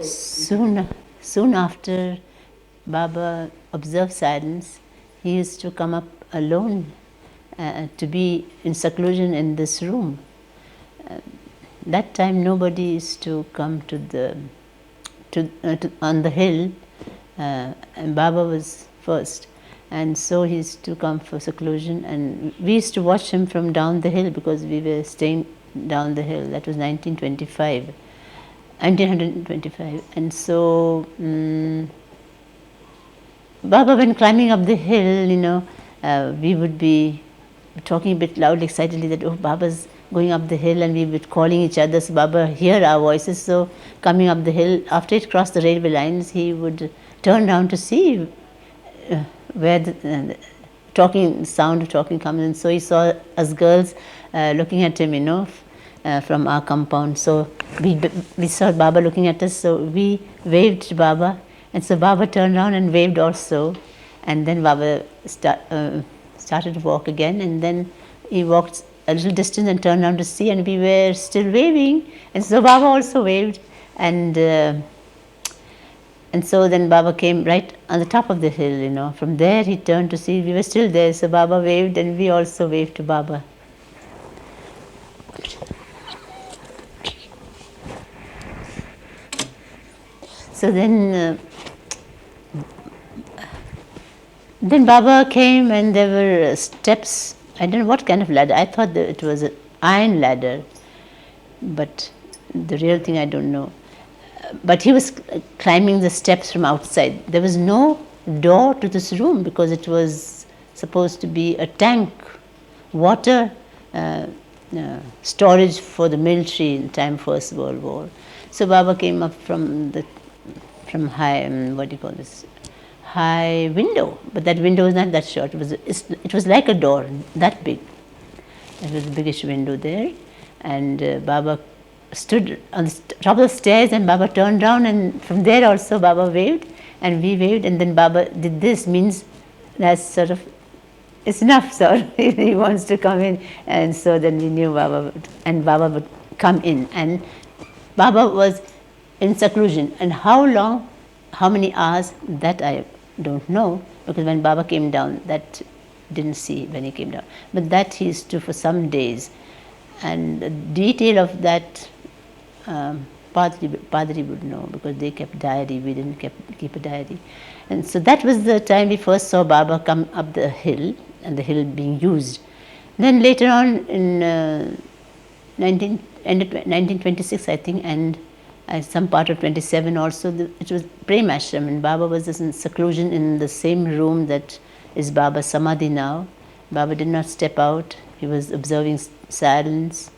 Soon after Baba observed silence, he used to come up alone to be in seclusion in this room. That time nobody used to come on the hill, and Baba was first, and so he used to come for seclusion, and we used to watch him from down the hill because we were staying down the hill. That was 1925. And so Baba, when climbing up the hill, we would be talking a bit loud, excitedly that, oh, Baba's going up the hill, and we would calling each other so Baba hear our voices. So coming up the hill, after it crossed the railway lines, he would turn around to see where the sound of talking comes in. So he saw us girls looking at him, from our compound. So we saw Baba looking at us, so we waved to Baba, and so Baba turned around and waved also, and then Baba started to walk again, and then he walked a little distance and turned around to see, and we were still waving, and so Baba also waved, and so then Baba came right on the top of the hill, From there he turned to see, we were still there, so Baba waved, and we also waved to Baba. So then Baba came, and there were steps. I don't know what kind of ladder. I thought that it was an iron ladder, but the real thing I don't know. But he was climbing the steps from outside. There was no door to this room because it was supposed to be a tank, water storage for the military in time First World War. So Baba came up from high, high window, but that window was not that short. It was like a door, that big. There was a biggish window there, and Baba stood on the top of the stairs, and Baba turned around, and from there also Baba waved, and we waved, and then Baba did this, means that's sort of, it's enough, sir. He wants to come in, and so then we knew Baba would come in, and Baba was in seclusion, and how long, how many hours, that I don't know, because when Baba came down, that didn't see when he came down, but that he used to for some days, and the detail of that Padri would know, because they kept diary, we didn't keep a diary. And so that was the time we first saw Baba come up the hill, and the hill being used. Then later on in 1926, I think, and some part of 27 also, it was Prem Ashram, and Baba was in seclusion in the same room that is Baba's Samadhi now. Baba did not step out. He was observing silence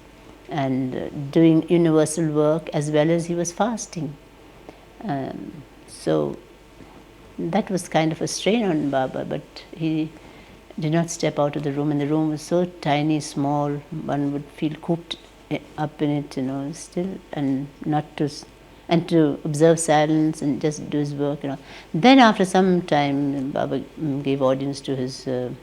and doing universal work, as well as he was fasting. So that was kind of a strain on Baba, but he did not step out of the room, and the room was so tiny, small, one would feel cooped up in it, still, and to observe silence and just do his work, Then after some time, Baba gave audience to his the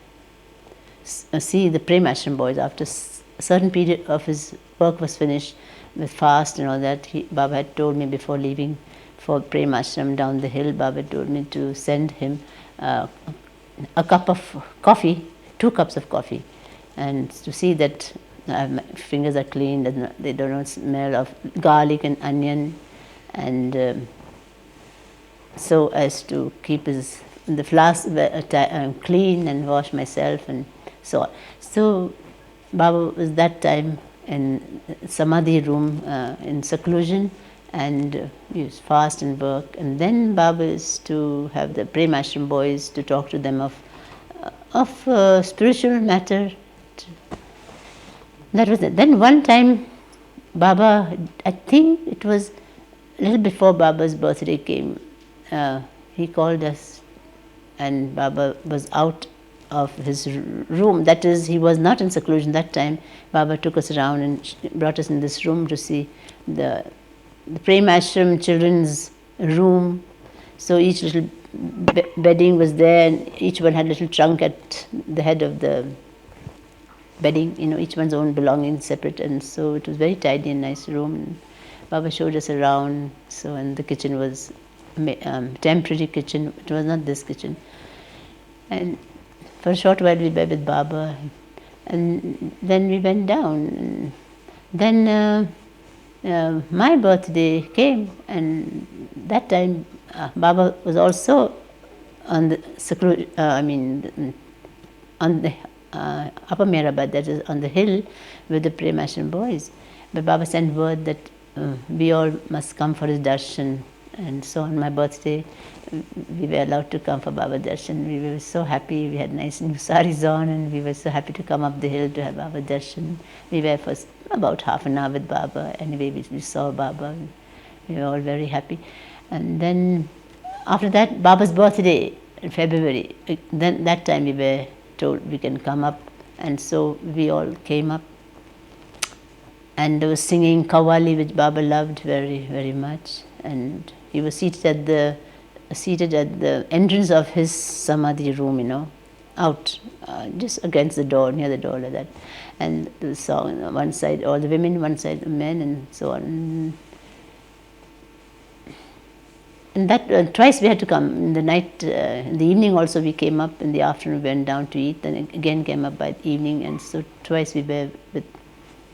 Prem Ashram boys. After a certain period of his work was finished with fast and all that, Baba had told me before leaving for Prem Ashram down the hill, Baba told me to send him a cup of coffee, 2 cups of coffee, and to see that my fingers are clean, they don't smell of garlic and onion, and so as to keep the flask clean and wash myself and so on. So Baba was that time in Samadhi room in seclusion, and he was fast and work. And then Baba is to have the Prem Ashram boys to talk to them of spiritual matter. That was it. Then one time, Baba, I think it was a little before Baba's birthday came, he called us, and Baba was out of his room. That is, he was not in seclusion that time. Baba took us around and brought us in this room to see the Prem Ashram children's room. So each little bedding was there, and each one had a little trunk at the head of the bedding, each one's own belongings separate, and so it was very tidy and nice room. Baba showed us around. So, and the kitchen was temporary kitchen. It was not this kitchen. And for a short while we were with Baba, and then we went down. Then my birthday came, and that time Baba was also on the on the upper Meherabad, that is on the hill, with the Prem Ashram boys. But Baba sent word that we all must come for his darshan. And so on my birthday, we were allowed to come for Baba darshan. We were so happy. We had nice new saris on, and we were so happy to come up the hill to have Baba darshan. We were for about half an hour with Baba. Anyway, we saw Baba. We were all very happy. And then after that, Baba's birthday in February, then that time we were told we can come up. And so we all came up. And there was singing Qawwali, which Baba loved very, very much. And he was seated at the entrance of his samadhi room, out, just against the door, near the door like that. And the song, on one side all the women, one side the men, and so on. And that twice we had to come. In the night, in the evening also we came up. In the afternoon we went down to eat, then again came up by the evening. And so twice we were with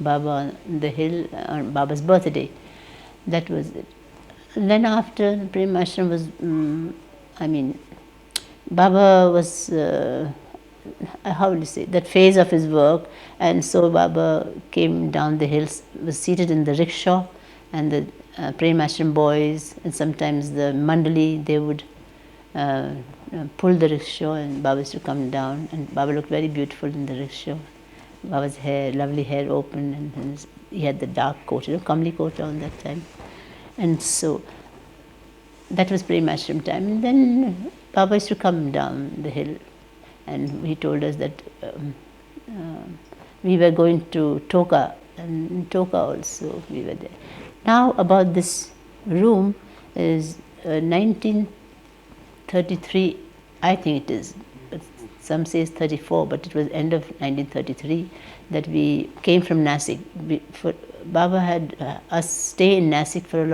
Baba on the hill on Baba's birthday. That was it. And then after the Prem Ashram was, Baba was, how would you say, that phase of his work. And so Baba came down the hills, was seated in the rickshaw, and the Prem Ashram boys and sometimes the mandali, they would pull the rickshaw, and Baba used to come down. And Baba looked very beautiful in the rickshaw. Baba's hair, lovely hair open, and he had the dark coat, Kamli coat on that time. And so that was Prem Ashram time. And then Baba used to come down the hill, and he told us that we were going to Toka, and in Toka also we were there. Now about this room is 1933, I think it is. Some says 34, but it was end of 1933 that we came from Nasik. Baba had us stay in Nasik for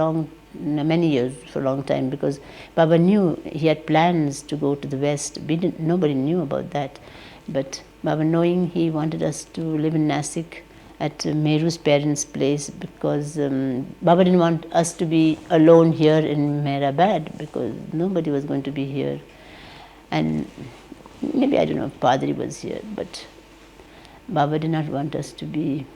many years, for a long time, because Baba knew he had plans to go to the West. Nobody knew about that. But Baba, knowing, he wanted us to live in Nasik at Meheru's parents' place, because Baba didn't want us to be alone here in Meherabad, because nobody was going to be here. And maybe, I don't know if Padri was here, but Baba did not want us to be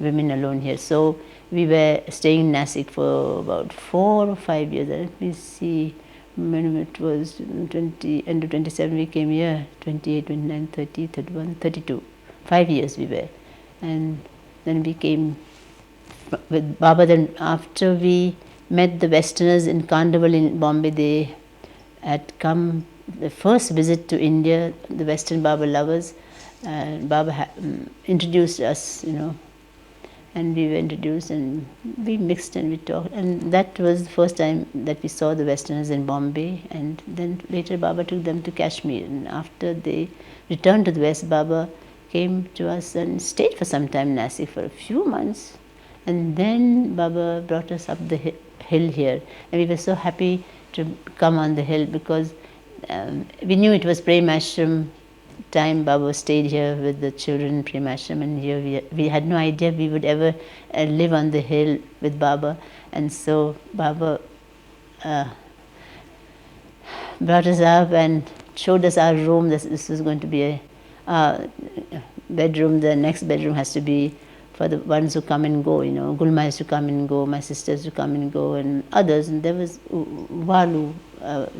women alone here. So we were staying in Nasik for about 4 or 5 years. Let me see, when it was end of 27 we came here, 28, 29, 30, 31, 32. 5 years we were. And then we came with Baba. Then after we met the Westerners in Kandivli in Bombay, they had come the first visit to India, the Western Baba lovers. Baba introduced us, and we were introduced, and we mixed and we talked. And that was the first time that we saw the Westerners in Bombay. And then later Baba took them to Kashmir. And after they returned to the West, Baba came to us and stayed for some time in Nasik for a few months. And then Baba brought us up the hill here. And we were so happy to come on the hill, because we knew it was Prem Ashram time. Baba stayed here with the children in Prem Ashram, and here we had no idea we would ever live on the hill with Baba. And so Baba brought us up and showed us our room. This was going to be a bedroom. The next bedroom has to be for the ones who come and go, Gulma used to come and go, my sisters to come and go, and others. And there was Walu,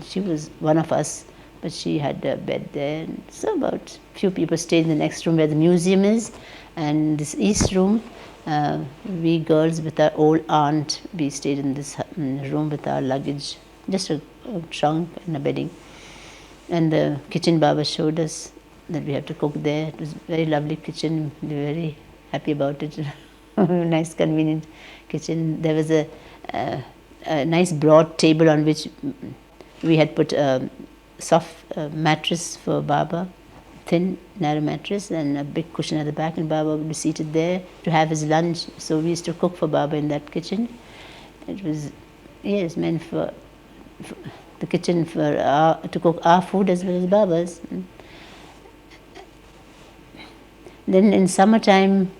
she was one of us, but she had a bed there. And so about few people stayed in the next room where the museum is. And this east room, we girls with our old aunt, we stayed in this room with our luggage, just a trunk and a bedding. And the kitchen Baba showed us that we have to cook there. It was a very lovely kitchen. We were very happy about it. Nice, convenient kitchen. There was a nice broad table on which we had put a soft mattress for Baba, thin, narrow mattress, and a big cushion at the back. And Baba would be seated there to have his lunch. So we used to cook for Baba in that kitchen. It was, yes, meant for the kitchen to cook our food as well as Baba's. Then in summertime,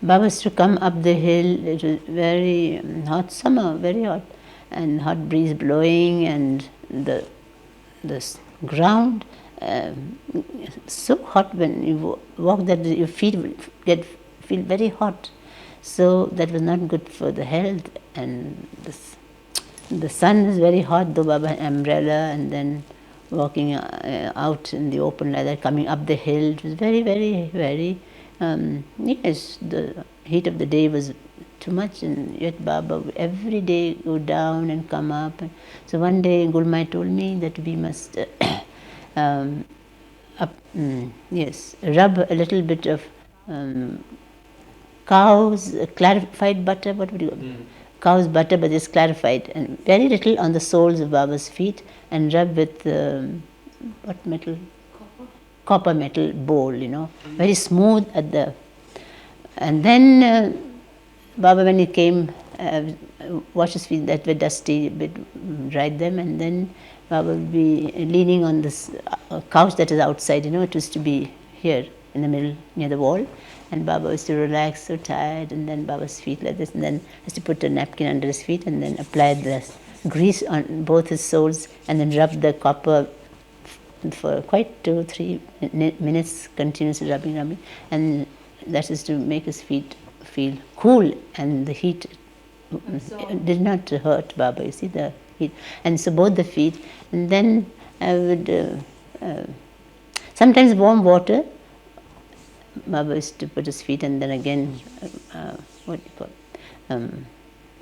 Baba used to come up the hill. It was very hot summer, very hot, and hot breeze blowing, and the ground so hot when you walk that your feet will feel very hot. So that was not good for the health, and the sun was very hot, though Baba had an umbrella, and then walking out in the open like that, coming up the hill, it was very, very, very, yes, the heat of the day was too much, and yet Baba would every day go down and come up. So one day Gulmai told me that we must rub a little bit of cow's clarified butter, what would you call it? Cow's butter, but it's clarified, and very little on the soles of Baba's feet, and rub with what metal? Copper metal bowl, very smooth at the. And then Baba, when he came, washed his feet that were dusty, dried them, and then Baba would be leaning on this couch that is outside. It used to be here in the middle near the wall. And Baba used to relax, so tired, and then Baba's feet like this, and then used to put a napkin under his feet, and then apply the grease on both his soles, and then rub the copper for quite 2-3 minutes, continuous rubbing, and that is to make his feet feel cool, and the heat did not hurt Baba. You see the heat, and so both the feet, and then I would sometimes warm water. Baba used to put his feet, and then again,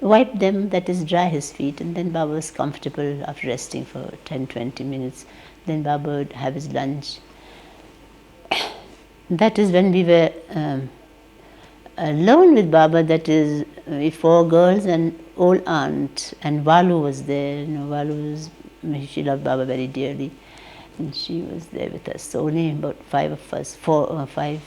wipe them, that is, dry his feet, and then Baba was comfortable after resting for 10-20 minutes. Then Baba would have his lunch. That is when we were alone with Baba, that is, we 4 girls and old aunt, and Valu was there. She loved Baba very dearly. And she was there with us. So only about 5 of us,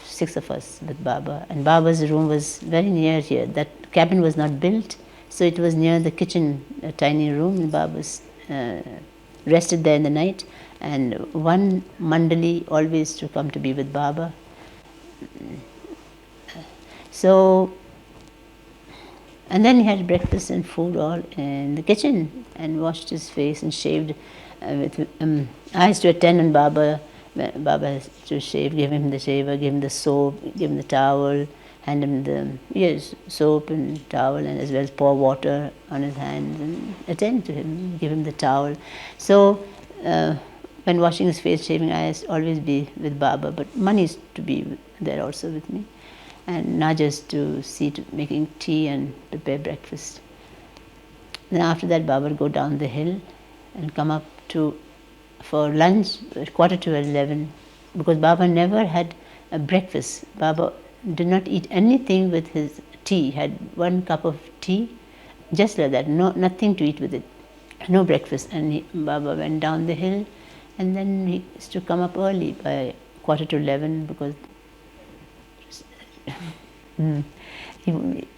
6 of us with Baba. And Baba's room was very near here. That cabin was not built, so it was near the kitchen, a tiny room. And Baba rested there in the night. And one Mandali always to come to be with Baba. So, and then he had breakfast and food all in the kitchen, and washed his face and shaved. I used to attend on Baba. Baba has to shave, give him the shaver, give him the soap, give him the towel, hand him the soap and towel, and as well as pour water on his hands and attend to him, give him the towel. So when washing his face, shaving, I used to always be with Baba, but Mani used to be there also with me. And Naja used to see to making tea and prepare breakfast. Then after that, Baba would go down the hill and come up for lunch at 11:15, because Baba never had a breakfast. Baba did not eat anything with his tea. He had 1 cup of tea, just like that, nothing to eat with it, no breakfast. And Baba went down the hill, and then he used to come up early by 11:15, because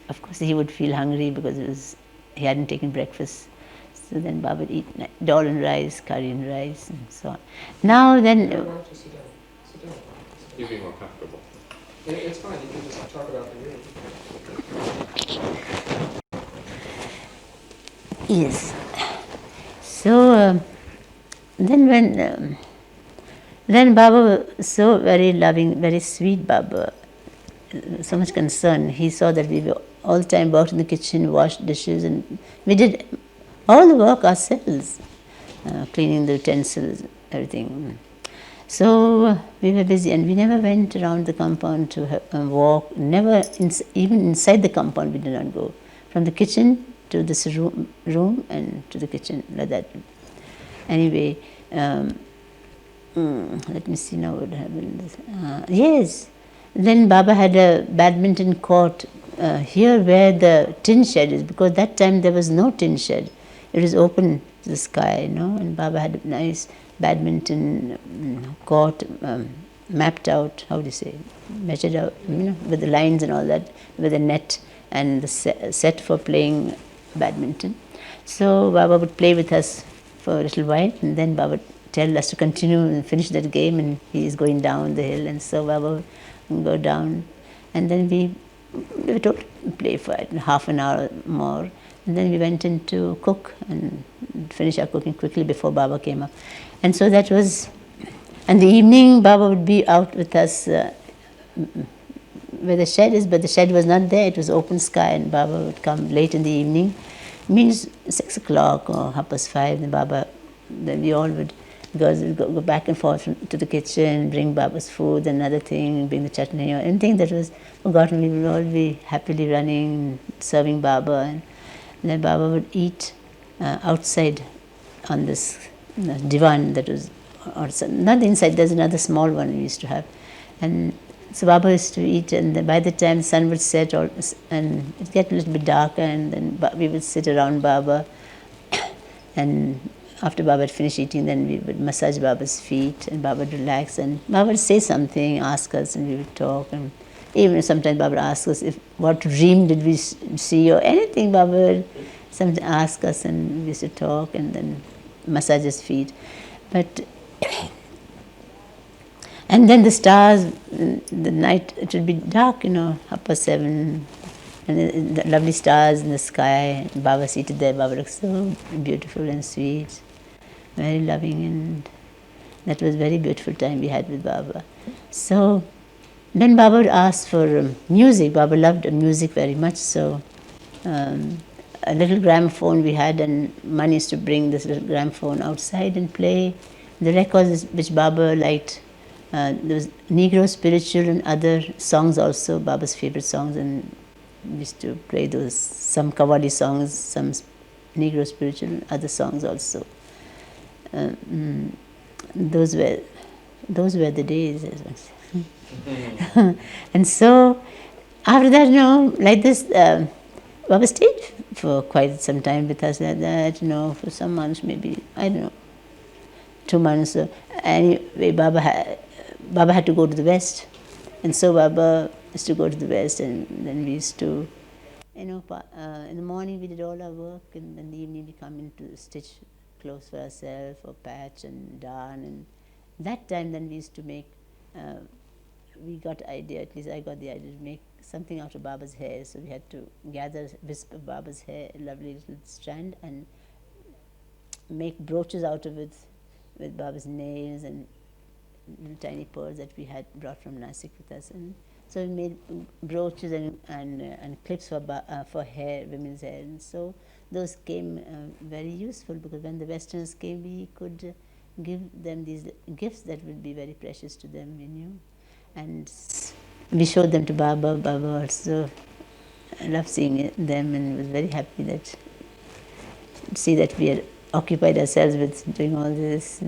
of course he would feel hungry because he hadn't taken breakfast. So then Baba would eat dal and rice, curry and rice, and so on. Now then... Sit down. You'd be more comfortable. It's fine, you can just talk about the room. Yes. So then Baba was so very loving, very sweet Baba, so much concern. He saw that we were all the time worked in the kitchen, washed dishes, and we did all the work ourselves, cleaning the utensils, everything. So we were busy, and we never went around the compound to walk, never, even inside the compound we did not go. From the kitchen to this room and to the kitchen, like that. Anyway, let me see now what happened. Yes, then Baba had a badminton court here where the tin shed is, because that time there was no tin shed. It was open to the sky, and Baba had a nice badminton court mapped out, how do you say, measured out, with the lines and all that, with a net, and the set for playing badminton. So Baba would play with us for a little while, and then Baba would tell us to continue and finish that game, and he is going down the hill, and so Baba would go down, and then we were told to play for half an hour more, and then we went in to cook and finish our cooking quickly before Baba came up. And so that was, and the evening Baba would be out with us where the shed is, but the shed was not there, it was open sky, and Baba would come late in the evening, means 6 o'clock or 5:30, and Baba, then we all would, girls would go back and forth to the kitchen, bring Baba's food, another thing, bring the chutney or anything that was forgotten. We would all be happily running, serving Baba, and then Baba would eat outside on this divan that was outside, not inside, there's another small one we used to have. And so Baba used to eat, and by the time the sun would set and it get a little bit darker, and then we would sit around Baba, and after Baba had finished eating, then we would massage Baba's feet, and Baba would relax, and Baba would say something, ask us, and we would talk. And even sometimes Baba would ask us what dream did we see or anything. Baba would sometimes ask us, and we used to talk and then massage his feet. But and then the stars, the night, it would be dark, 7:30, and the lovely stars in the sky. Baba seated there, Baba looked so beautiful and sweet, very loving, and that was a very beautiful time we had with Baba. So then Baba would ask for music. Baba loved music very much, so a little gramophone we had, and Mani used to bring this little gramophone outside and play the records which Baba liked. There was Negro spiritual and other songs also, Baba's favorite songs, and we used to play those, some Qawwali songs, some Negro spiritual and other songs also. Those were the days. And so after that, like this, Baba stayed for quite some time with us like that, for some months, maybe, I don't know, 2 months. Anyway, Baba had to go to the West, and so Baba used to go to the West, and then we used to, in the morning we did all our work, and in the evening we come in to stitch clothes for ourselves, or patch and darn, and that time then we used to make, we got the idea, at least I got the idea, to make something out of Baba's hair. So we had to gather a wisp of Baba's hair, a lovely little strand, and make brooches out of it with Baba's nails and little tiny pearls that we had brought from Nasik with us. And so we made brooches and clips for hair, women's hair. And so those came very useful, because when the Westerners came, we could give them these gifts that would be very precious to them, we knew. And we showed them to Baba. Baba also loved seeing them, and was very happy that see that we had occupied ourselves with doing all this.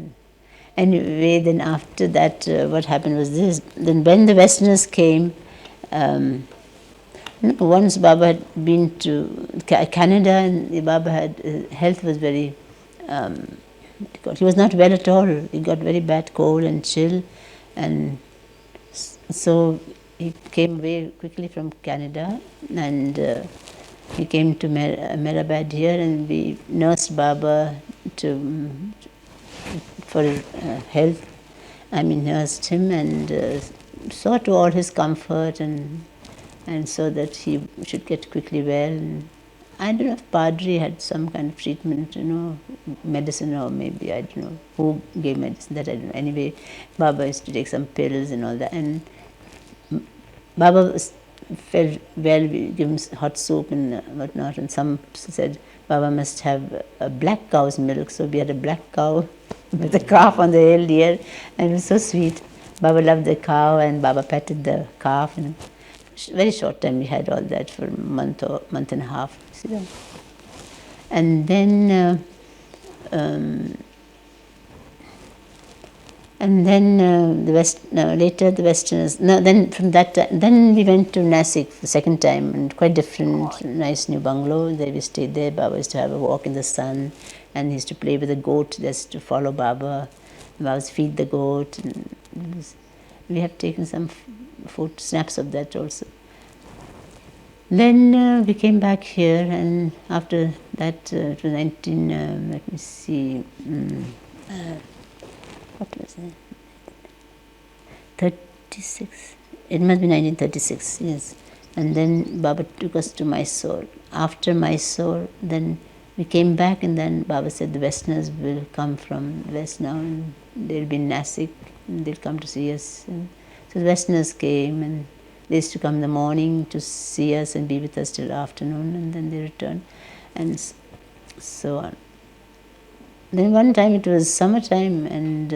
Anyway, then after that, what happened was this. Then when the Westerners came, once Baba had been to Canada, and Baba had, health was very, he was not well at all. He got very bad cold and chill, and so he came away quickly from Canada, and he came to Meherabad here, and we nursed Baba for health. Nursed him and saw to all his comfort, and so that he should get quickly well. And I don't know if Padre had some kind of treatment, medicine, or maybe, I don't know who gave medicine, that I don't know. Anyway, Baba used to take some pills and all that, and Baba felt well. We give him hot soup and whatnot, and some said Baba must have a black cow's milk, so we had a black cow with a calf on the hill here, and it was so sweet. Baba loved the cow, and Baba petted the calf, and very short time we had all that, for a month or month and a half. And then later the Westerners. Then from that time, then we went to Nasik for the second time, and quite different, nice new bungalow. There we stayed there. Baba used to have a walk in the sun, and he used to play with the goat. Just to follow Baba. Baba used to feed the goat. And we have taken some snaps of that also. Then we came back here, and after that, it was 19, let me see, what was it? 36. It must be 1936, yes. And then Baba took us to Mysore. After Mysore, then we came back, and then Baba said the Westerners will come from west now, and they'll be in Nasik, and they'll come to see us. And so the Westerners came, and they used to come in the morning to see us and be with us till afternoon, and then they returned, and so on. Then one time it was summertime, and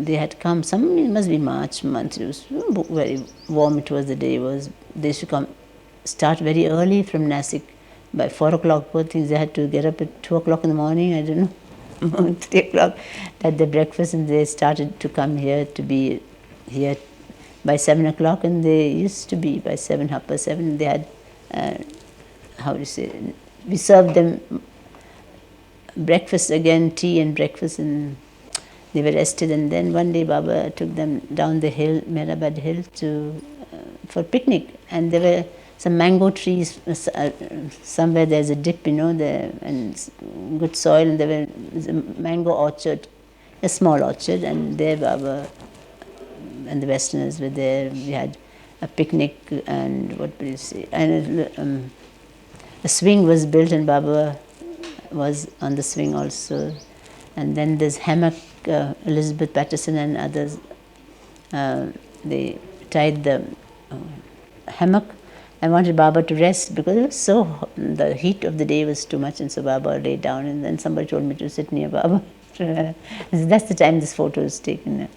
they had come. It must be March month. It was very warm. It was the day. They used to come, start very early from Nasik. By 4 o'clock, poor things, they had to get up at 2 o'clock in the morning. I don't know, 3 o'clock, had their breakfast, and they started to come here to be here by 7 o'clock, and they used to be by 7, 7:30. They had, how do you say, we served them breakfast again, tea and breakfast, and they were rested. And then one day Baba took them down the hill, Meherabad hill, for picnic, and there were some mango trees. Somewhere there's a dip, there, and good soil, and there was a mango orchard, a small orchard, and there Baba and the Westerners were there. We had a picnic, and what will you say? And a swing was built, and Baba was on the swing also. And then there's hammock. Elizabeth Patterson and others, they tied the hammock. I wanted Baba to rest because it was the heat of the day was too much, and so Baba lay down, and then somebody told me to sit near Baba. That's the time this photo is taken.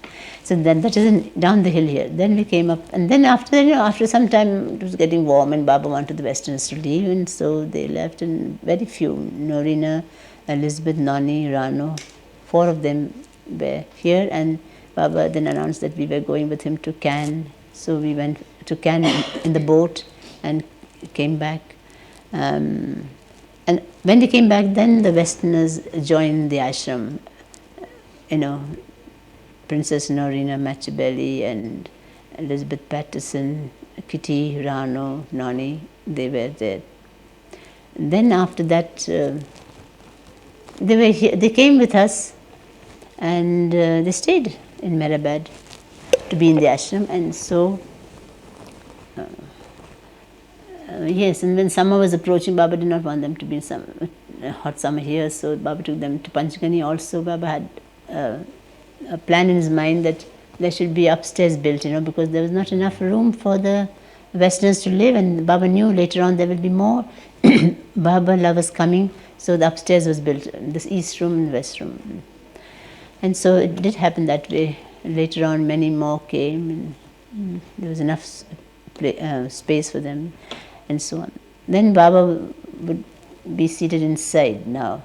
So then that is down the hill here. Then we came up, and then after some time it was getting warm, and Baba wanted the Westerners to leave, and so they left, and very few, Norina, Elizabeth, Nonny, Rano, 4 of them were here, and Baba then announced that we were going with him to Cannes. So we went to Cannes in the boat and came back. And when they came back, then the Westerners joined the ashram. Princess Norina Machabelli and Elizabeth Patterson, Kitty, Rano, Nonny, they were there. And then after that, they were here. They came with us, and they stayed in Meherabad to be in the ashram. And so, yes, and when summer was approaching, Baba did not want them to be in some hot summer here, so Baba took them to Panchgani also. Baba had a plan in his mind that there should be upstairs built, because there was not enough room for the Westerners to live, and Baba knew later on there will be more Baba lovers coming, so the upstairs was built, this east room and west room. And so it did happen that way. Later on, many more came, and there was enough space for them, and so on. Then Baba would be seated inside now.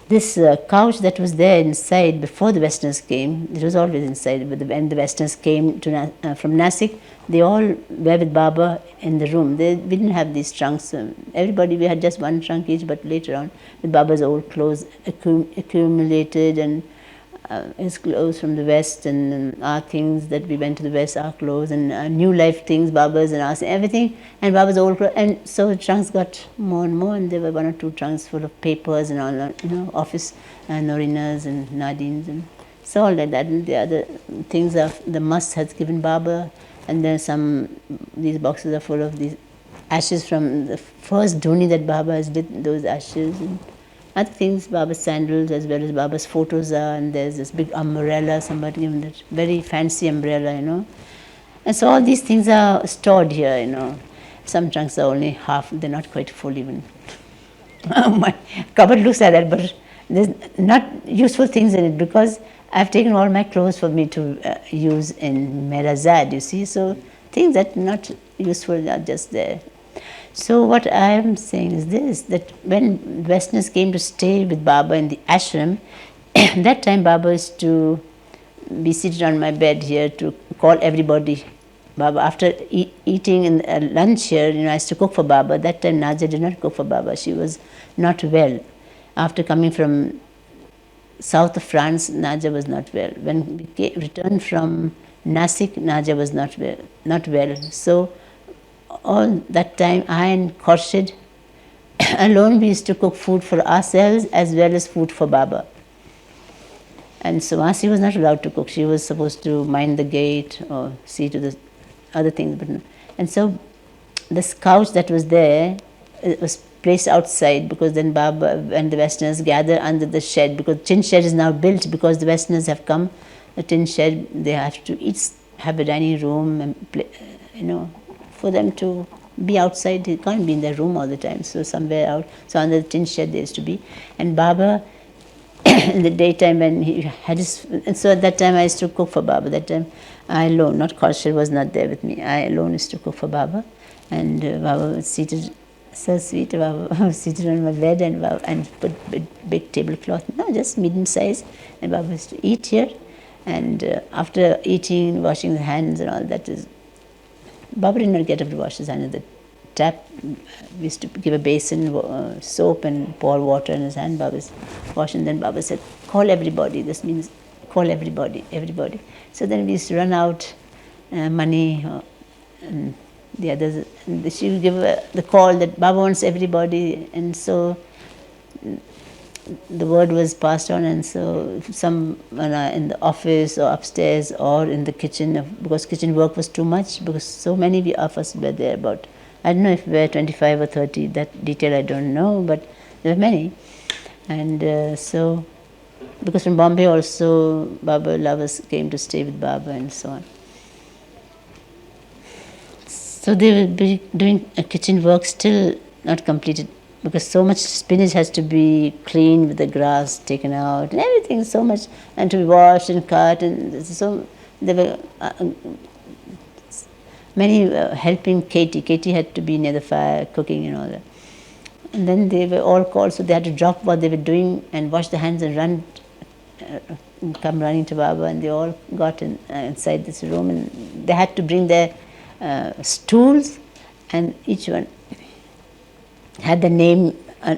This couch that was there inside before the Westerners came, it was always inside, but when the Westerners came from Nasik, they all were with Baba in the room. We didn't have these trunks. Everybody, we had just one trunk each, but later on, with Baba's old clothes accumulated, and his clothes from the West, and our things that we went to the West, our clothes, and new life things, Baba's and ours, everything, and Baba's old clothes. And so the trunks got more and more, and there were 1 or 2 trunks full of papers and all, office, Norinas and Nadines, and so all like that. And the other things are the must has given Baba, and then these boxes are full of these ashes from the first dhoni that Baba has lit, those ashes, and other things, Baba's sandals, as well as Baba's photos are, and there's this big umbrella, somebody given that very fancy umbrella, And so all these things are stored here, Some trunks are only half, they're not quite full even. My cupboard looks like that, but there's not useful things in it, because I've taken all my clothes for me to use in Meherabad, you see, so things that are not useful are just there. So what I am saying is this, that when Westerners came to stay with Baba in the ashram, that time Baba used to be seated on my bed here to call everybody. Baba, after eating in lunch here, I used to cook for Baba. That time Naja did not cook for Baba. She was not well. After coming from south of France, Naja was not well. When we returned from Nasik, Naja was not well. So all that time, I and Khurshid alone, we used to cook food for ourselves as well as food for Baba. And Sumasi was not allowed to cook. She was supposed to mind the gate or see to the other things. And so this couch that was there, it was placed outside, because then Baba and the Westerners gather under the shed, because tin shed is now built because the Westerners have come. The tin shed, they have to each have a dining room and play, for them to be outside. They can't be in their room all the time, so somewhere out. So under the tin shed there used to be. And Baba, in the daytime when he had his, and so at that time I used to cook for Baba. That time I alone, not Khurshid was not there with me. I alone used to cook for Baba, and Baba was seated, so sweet. Baba was seated on my bed, and put big tablecloth, no, just medium size, and Baba used to eat here, and after eating, washing the hands and all that is. Baba did not get up to wash his hands at the tap. We used to give a basin, soap, and pour water in his hand. Baba was washing. Then Baba said, "Call everybody." This means call everybody, everybody. So then we used to run out money, and the others. And she would give the call that Baba wants everybody, and so the word was passed on, and so some in the office or upstairs or in the kitchen, because kitchen work was too much, because so many of us were there, about, I don't know if we were 25 or 30, that detail I don't know, but there were many. And so, because from Bombay also, Baba lovers came to stay with Baba and so on. So they will be doing kitchen work still not completed, because so much spinach has to be cleaned with the grass taken out and everything, so much, and to be washed and cut, and so there were many helping Katie. Katie had to be near the fire cooking and all that. And then they were all called, so they had to drop what they were doing and wash their hands and run, come running to Baba, and they all got inside this room, and they had to bring their stools, and each one had the name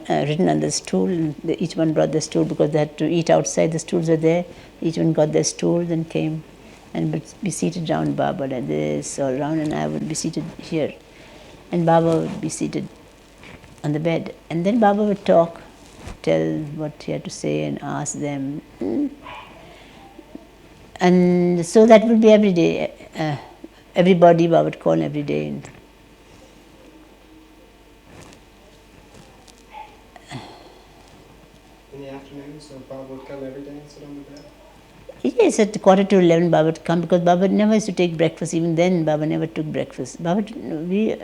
written on the stool, and each one brought the stool because they had to eat outside. The stools were there. Each one got their stools and came and would be seated around Baba like this or around, and I would be seated here. And Baba would be seated on the bed. And then Baba would talk, tell what he had to say and ask them. And so that would be every day. Everybody Baba would call every day. And in the afternoon, so Bob would come every day and sit on the bed? yes, at 11:15 Baba would come, because Baba never used to take breakfast. Even then, Baba never took breakfast. We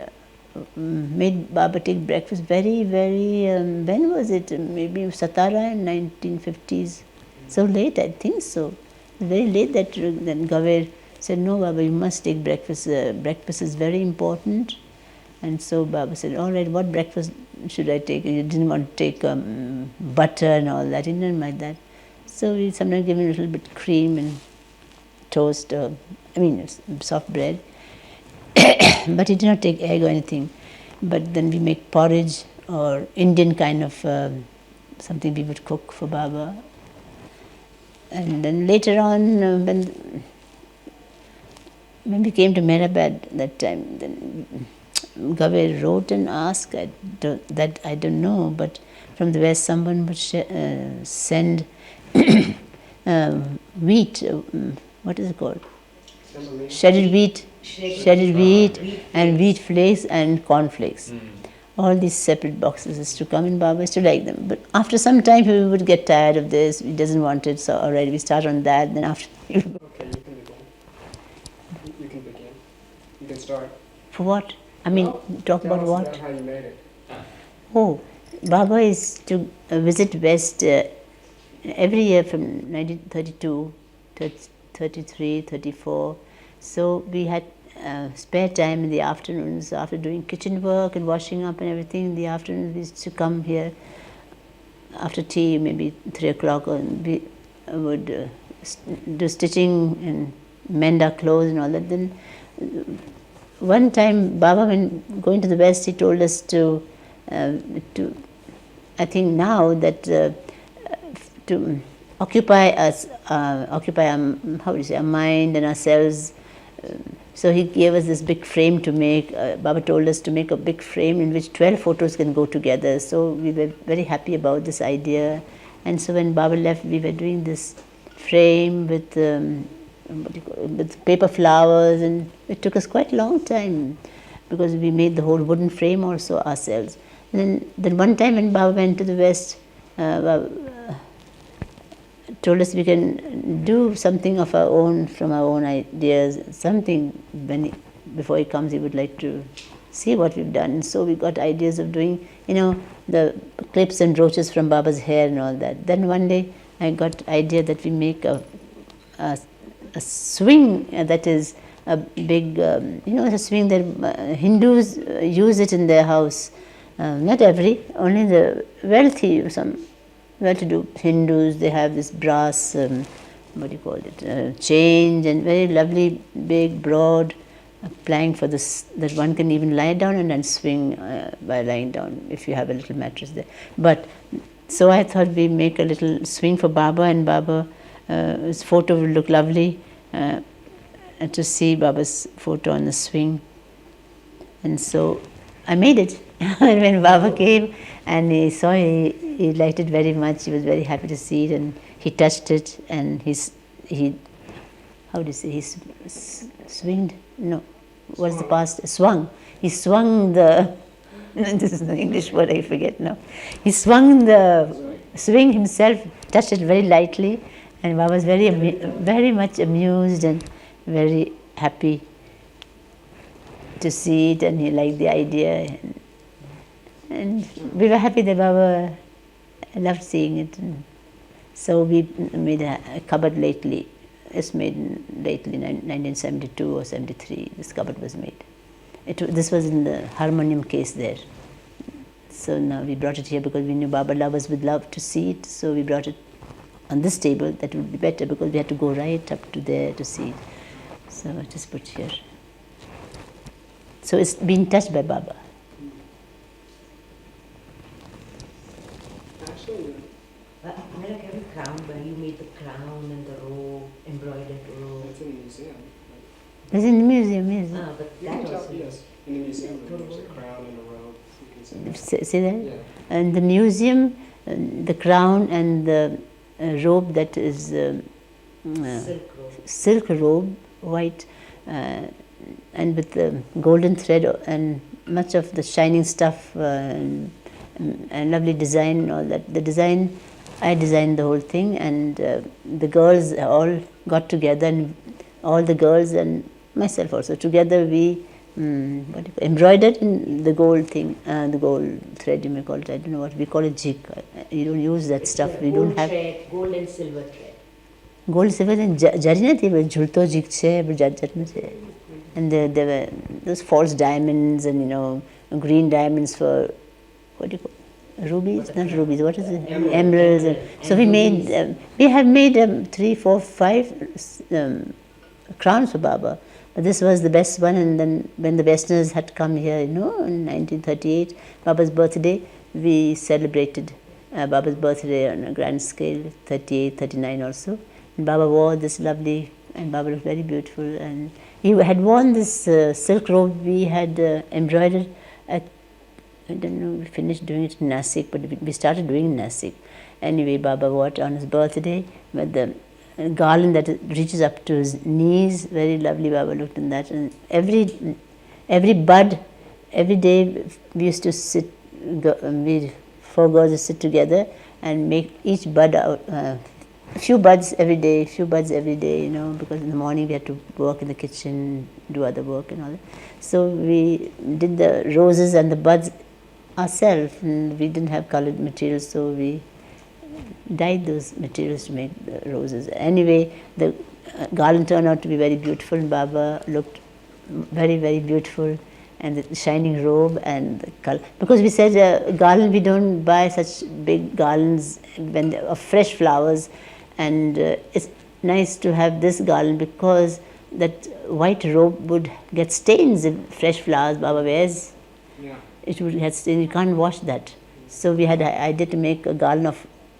made Baba take breakfast very, very, when was it? Maybe Satara in 1950s. So late, I think so. Very late that then Gaver said, "No, Baba, you must take breakfast. Breakfast is very important." And so Baba said, "All right, what breakfast should I take?" He didn't want to take butter and all that. He didn't like that. So we sometimes give him a little bit cream and toast, soft bread. But he did not take egg or anything. But then we make porridge or Indian kind of something we would cook for Baba. And then later on, when we came to Meherabad that time, then Gaver wrote and asked, I don't know, but from the west someone would send wheat, what is it called? Shredded wheat and wheat flakes and corn flakes. All these separate boxes is to come, and Baba used to like them. But after some time he would get tired of this, he doesn't want it, so alright, we start on that, then after Okay, you can begin. You can begin. You can start. For what? Talk about what? Tell us about how you made it. Oh, Baba is to visit West every year from 1932, 33, 34. So we had spare time in the afternoons after doing kitchen work and washing up and everything. In the afternoon we used to come here after tea, maybe 3 o'clock, and we would do stitching and mend our clothes and all that. Then one time Baba, when going to the West, he told us to I think now that to occupy our mind and ourselves So he gave us this big frame to make. Baba told us to make a big frame in which 12 photos can go together. So we were very happy about this idea. And so when Baba left, we were doing this frame with with paper flowers, and it took us quite a long time because we made the whole wooden frame also ourselves. And then one time when Baba went to the West, Baba told us we can do something of our own, from our own ideas, something. Before he comes, he would like to see what we've done. And so we got ideas of doing, the clips and brooches from Baba's hair and all that. Then one day I got idea that we make a swing that is a big, a swing that Hindus use it in their house. Not only the wealthy, some well-to-do Hindus, they have this brass, change, and very lovely, big, broad plank for this, that one can even lie down and then swing by lying down if you have a little mattress there. But so I thought we make a little swing for Baba, and Baba's photo will look lovely to see Baba's photo on the swing. And so I made it. And when Baba came and he saw it, he liked it very much. He was very happy to see it, and he touched it, and he how do you say, he swinged? No, what's the past? Swung. He swung the, this is the English word, I forget now. He swung the swing himself, touched it very lightly, and Baba was very much amused and very happy to see it, and he liked the idea. And we were happy that Baba loved seeing it. And so we made a cupboard lately. It's made lately, 1972 or 73. This cupboard was made. This was in the harmonium case there. So now we brought it here because we knew Baba lovers would love to see it. So we brought it on this table. That would be better because we had to go right up to there to see it. So I just put here. So it's been touched by Baba. Crown, where you made the crown and the robe, embroidered robe. It's in the museum. It's in the museum, yes. But You that can tell, also. yes. In the museum, there's a crown and a robe. You can see See that? Yeah. And the museum, the crown and the robe that is Silk robe. silk robe, white, and with the golden thread and much of the shining stuff and lovely design and all that. The design, I designed the whole thing, and the girls all got together, and all the girls and myself also together we embroidered in the gold thing, the gold thread you may call it. I don't know what we call it. Jig. You don't use that stuff. We don't have thread, gold and silver thread. gold, silver, and jari na thi, jhulto jig che, jat na che. And there were those false diamonds and green diamonds for what do you call it? Rubies, not rubies. What is it? Emeralds. So we have made 3, 4, 5 crowns for Baba. But this was the best one. And then when the Westerners had come here, in 1938, Baba's birthday, we celebrated Baba's birthday on a grand scale, 38, 39 also. And Baba wore this lovely, and Baba looked very beautiful. And he had worn this silk robe we had embroidered at, I don't know, we finished doing it in Nasik, but we started doing it in Nasik. Anyway, Baba wore it on his birthday with the garland that reaches up to his knees. Very lovely. Baba looked in that. And every bud, every day we used to sit, we 4 girls would sit together and make each bud out, a few buds every day, because in the morning we had to work in the kitchen, do other work and all that. So we did the roses and the buds ourselves, and we didn't have colored materials, so we dyed those materials to make the roses. Anyway, the garland turned out to be very beautiful. Baba looked very, very beautiful, and the shining robe and the color. Because we said garland, we don't buy such big garlands of fresh flowers, and it's nice to have this garland because that white robe would get stains if fresh flowers Baba wears. Yeah. It would get stains. You can't wash that. So we had an idea to make a garland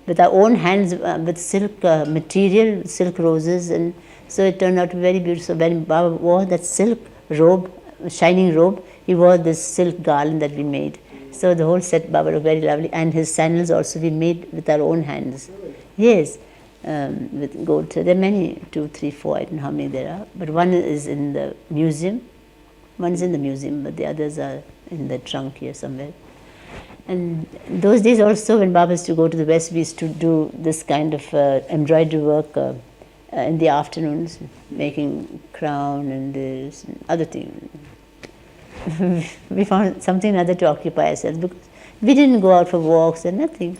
with our own hands, with silk material, silk roses, and so it turned out very beautiful. So when Baba wore that silk robe, shining robe. He wore this silk garland that we made. So the whole set, Baba, looked very lovely. And his sandals also we made with our own hands. Yes, with gold. So there are many, 2, 3, 4, I don't know how many there are. But one is in the museum. One is in the museum, but the others are in the trunk here somewhere. And those days also, when Baba used to go to the West, we used to do this kind of embroidery work in the afternoons, making crown and this and other things. We found something or other to occupy ourselves because we didn't go out for walks or nothing.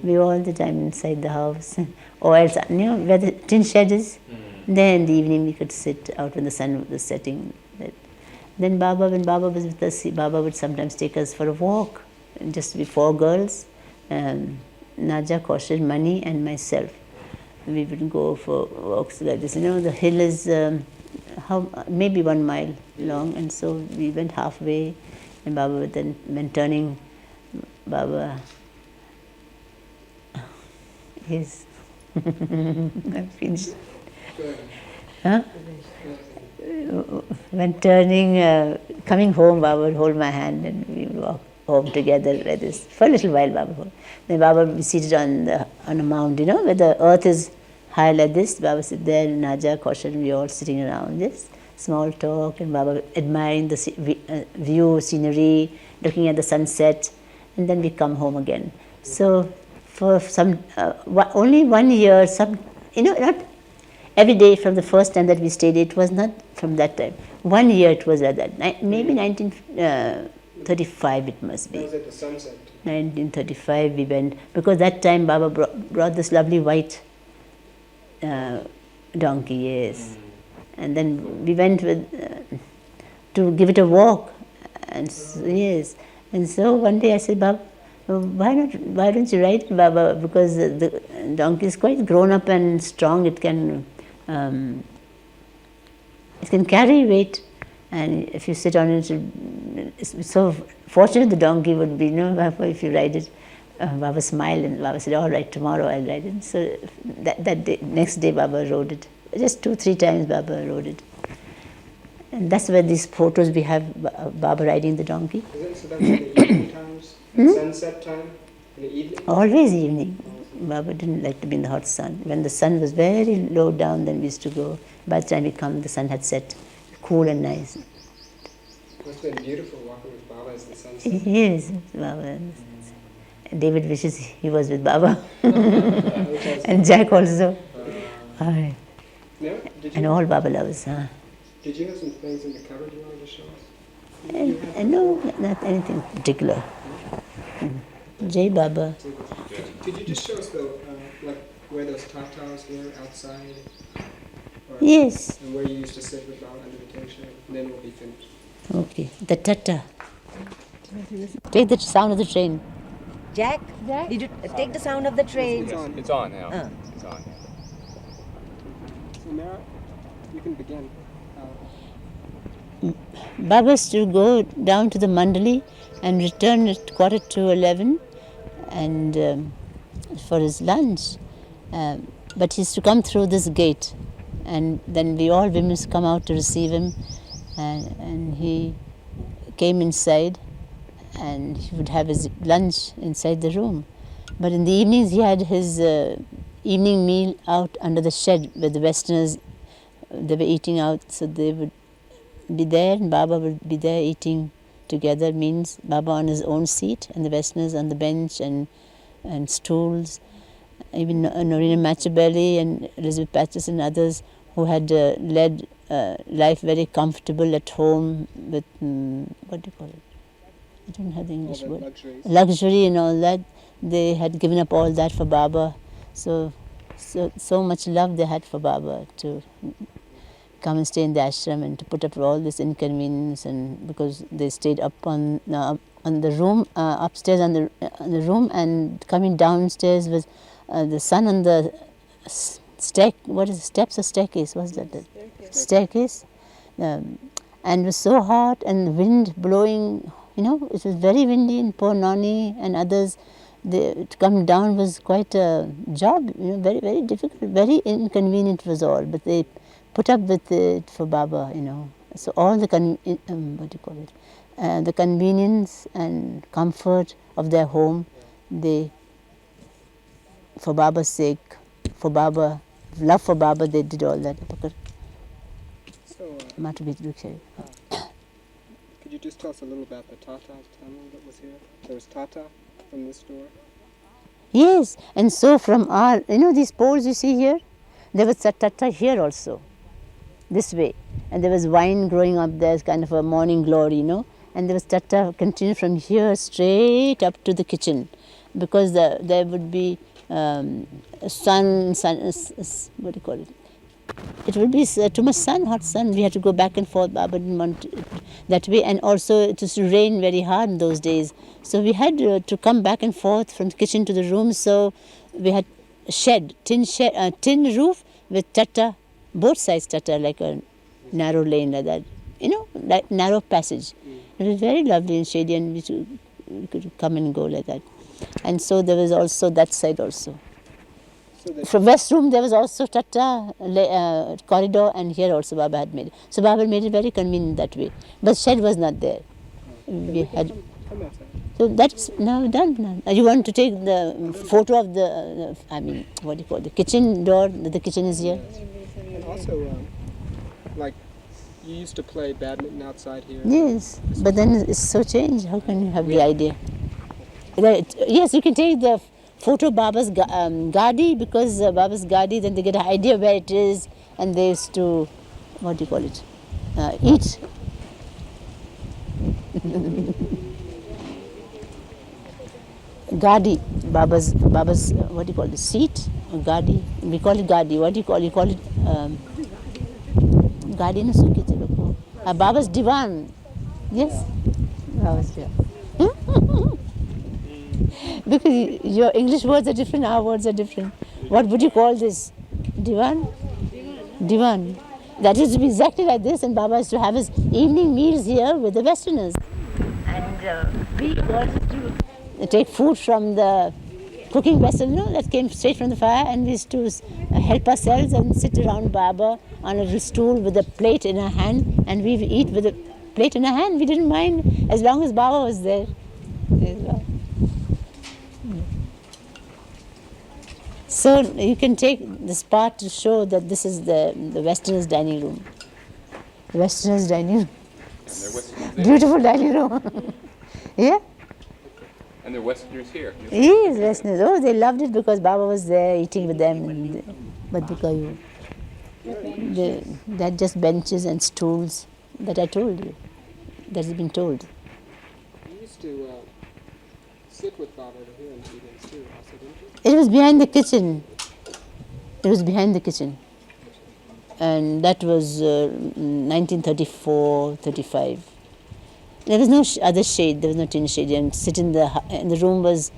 We were all the time inside the house. Or else, where the tin shed is, there in the evening we could sit out when the sun was setting. Then Baba, when Baba was with us, Baba would sometimes take us for a walk, just be 4 girls, Naja, Kaushal, Mani and myself. We would go for walks like this. The hill is maybe 1 mile long, and so we went halfway, and Baba would then, when turning, Baba, yes, I finished. Huh? When turning, coming home, Baba would hold my hand and we would walk home together like this. For a little while, Baba. Then Baba would be seated on a mound, where the earth is high like this. Baba sit there, Naja, Kaushal, we all sitting around this. Small talk, and Baba admiring the view, scenery, looking at the sunset, and then we come home again. So for some, only 1 year, not every day from the first time that we stayed, it was not from that time. 1 year it was like that. Maybe 1935 it must be. That was at the sunset. 1935 we went, because that time Baba brought this lovely white donkey, yes. And then we went with to give it a walk, and yes. And so one day I said, Baba, why don't you ride it, Baba? Because the donkey is quite grown up and strong. It can carry weight, and if you sit on it, it's so fortunate the donkey would be, Baba, if you ride it. Baba smiled, and Baba said, all right, tomorrow I'll ride it. So that day, next day Baba rode it. Just 2, 3 times Baba rode it. And that's where these photos we have, Baba riding the donkey. So that's in the evening times? Sunset time? In the evening? Always evening. Baba didn't like to be in the hot sun. When the sun was very low down, then we used to go. By the time we come, the sun had set. Cool and nice. It must have been beautiful walking with Baba as the sun set. Yes, Baba. David wishes he was with Baba. And Jack also. And all Baba loves. Did you have some things in the cupboard you wanted to show us? No, not anything particular. Jai Baba. Could you just show us where those tattas were outside? Yes. And where you used to sit with Baba under the tin shed? And then we'll be finished. Okay. The tatta. Take the sound of the train. Jack, did you take the sound of the train? It's on. It's on now. It's on. So Mehera, you can begin. Baba used to go down to the Mandali and return at 11:15 and for his lunch. But he used to come through this gate, and then we all women come out to receive him, and he came inside and he would have his lunch inside the room. But in the evenings he had his evening meal out under the shed where the Westerners, they were eating out, so they would be there and Baba would be there eating together, means Baba on his own seat and the Westerners on the bench and stools. Even Norina Machabelli and Elizabeth Patches and others who had led life very comfortable at home with, what do you call it? I don't have the English word. Luxury and all that. They had given up all that for Baba. So much love they had for Baba to come and stay in the ashram and to put up with all this inconvenience, and because they stayed up on the room, upstairs on the room, and coming downstairs with the sun on the what is it, steps or staircase? What's that? Staircase. And it was so hot and the wind blowing, it was very windy, and poor Nonny and others, to come down was quite a job, very, very difficult, very inconvenient was all, but they put up with it for Baba, So all the the convenience and comfort of their home, they, for Baba's sake, for Baba, love for Baba, they did all that. So, could you just tell us a little about the Tata family that was here? There was Tata from this door. Yes, and so from our, these poles you see here, there was Satara here also, this way. And there was vine growing up there, kind of a morning glory, And there was Tata continued from here straight up to the kitchen, because there would be sun, what do you call it? It would be too much sun, hot sun. We had to go back and forth. Baba didn't want it that way. And also it used to rain very hard in those days. So we had to come back and forth from the kitchen to the room. So we had a tin roof with Tata, both sides Tata, like a narrow lane like that. Like narrow passage. It was very lovely and shady, and we could come and go like that. And so there was also that side also. From west room there was also Tata corridor, and here also Baba had made it. So Baba made it very convenient that way. But shed was not there. We had. So that's now done. You want to take the photo of the, what do you call it, the kitchen door? The kitchen is here. And also, like, you used to play badminton outside here. Yes, but then it's so changed. How can you have the idea? Yes, you can take the photo Baba's Gadi, because Baba's Gadi, then they get an idea where it is, and they used to, what do you call it, eat. Gadi, Baba's, what do you call it, seat? Gadi, we call it Gadi. What do you call it? You call it Gadi no Sukhi. Baba's divan. Yes, Baba's divan. Because your English words are different, our words are different. What would you call this? Divan? Divan. That used to be exactly like this, and Baba used to have his evening meals here with the Westerners. And we girls used to take food from the cooking vessel, that came straight from the fire, and we used to help ourselves and sit around Baba on a little stool with a plate in our hand, and we eat with a plate in our hand. We didn't mind as long as Baba was there. So you can take this part to show that this is the Westerners' dining room. The Westerners' dining room. Beautiful dining room. Yeah? And the Westerners here. Yes, Westerners. Oh, they loved it because Baba was there eating with them. But because they had just benches and stools that I told you. That has been told. You used to sit with Baba over here in the evenings too, also, didn't you? It was behind the kitchen. It was behind the kitchen. And that was 1934, 35. There was no other shade, there was no tin shade. And sit in the room was,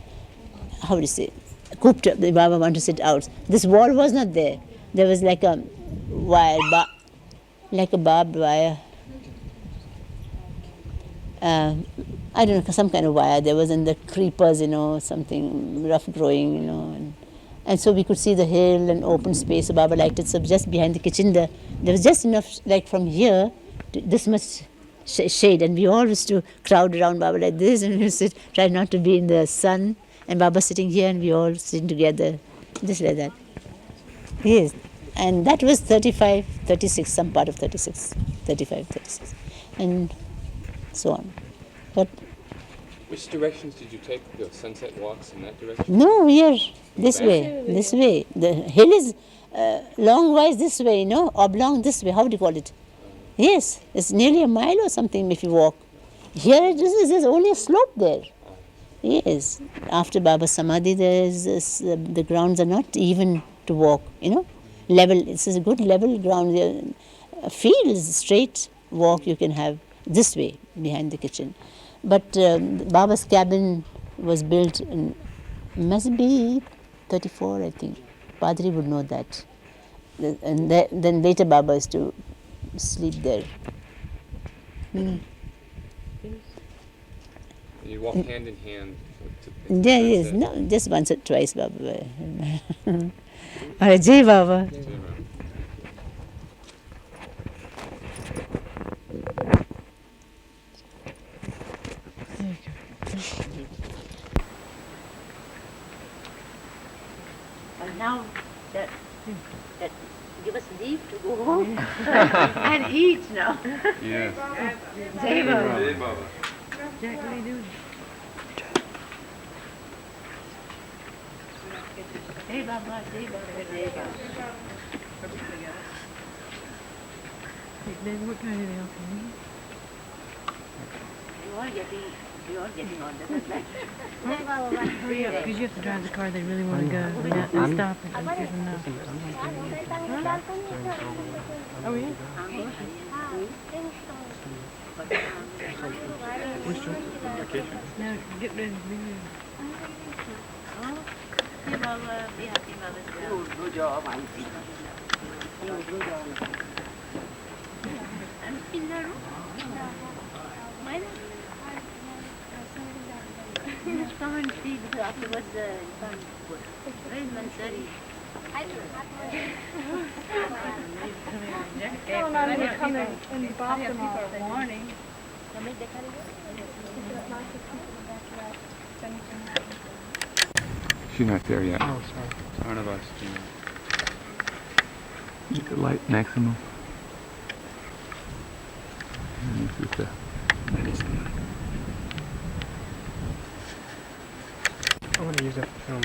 how do you say, cooped up. The Baba wanted to sit out. This wall was not there. There was like a wire, like a barbed wire. I don't know, some kind of wire. There was in the creepers, something rough growing, and so we could see the hill and open space. So Baba liked it. So just behind the kitchen, there was just enough, like from here to this much shade, and we all used to crowd around Baba like this, and we sit, try not to be in the sun, and Baba sitting here, and we all sitting together, just like that. Yes, and that was 35, 36, some part of 36, 35, 36, and so on. But which directions did you take the sunset walks in that direction? no, here, this way. The hill is long-wise this way, oblong this way. How do you call it? Yes, it's nearly a mile or something if you walk. Here, there's only a slope there. Yes, after Baba's Samadhi, the grounds are not even to walk, level. This is a good level ground. A field is straight walk you can have this way behind the kitchen. But Baba's cabin was built in, must be 34, I think. Padri would know that. And then later Baba is to sleep there. You walk hand in hand. Yeah, yes, no, just once or twice, Baba. Jai Baba. And now that give us leave to go home and eat now. Yes. Jai Baba. Hey, Baba. Jack, what are you doing? Jai Baba, Jai Baba, Jai Baba. Then what kind of help you need? You are getting on the Hurry up, because you have to drive the car they really want to go. They stop and give them enough. Oh, yeah? No, get ready. Be ready. Jai Baba, be happy, Baba. And Pinnaru? Come and see because afterwards you can't go. Where is Mansari? Tell them to come and bop them all morning. She's not there yet. Oh, sorry. Arnavaz. Make the light maximum. And this is the medicine. I want to use that film.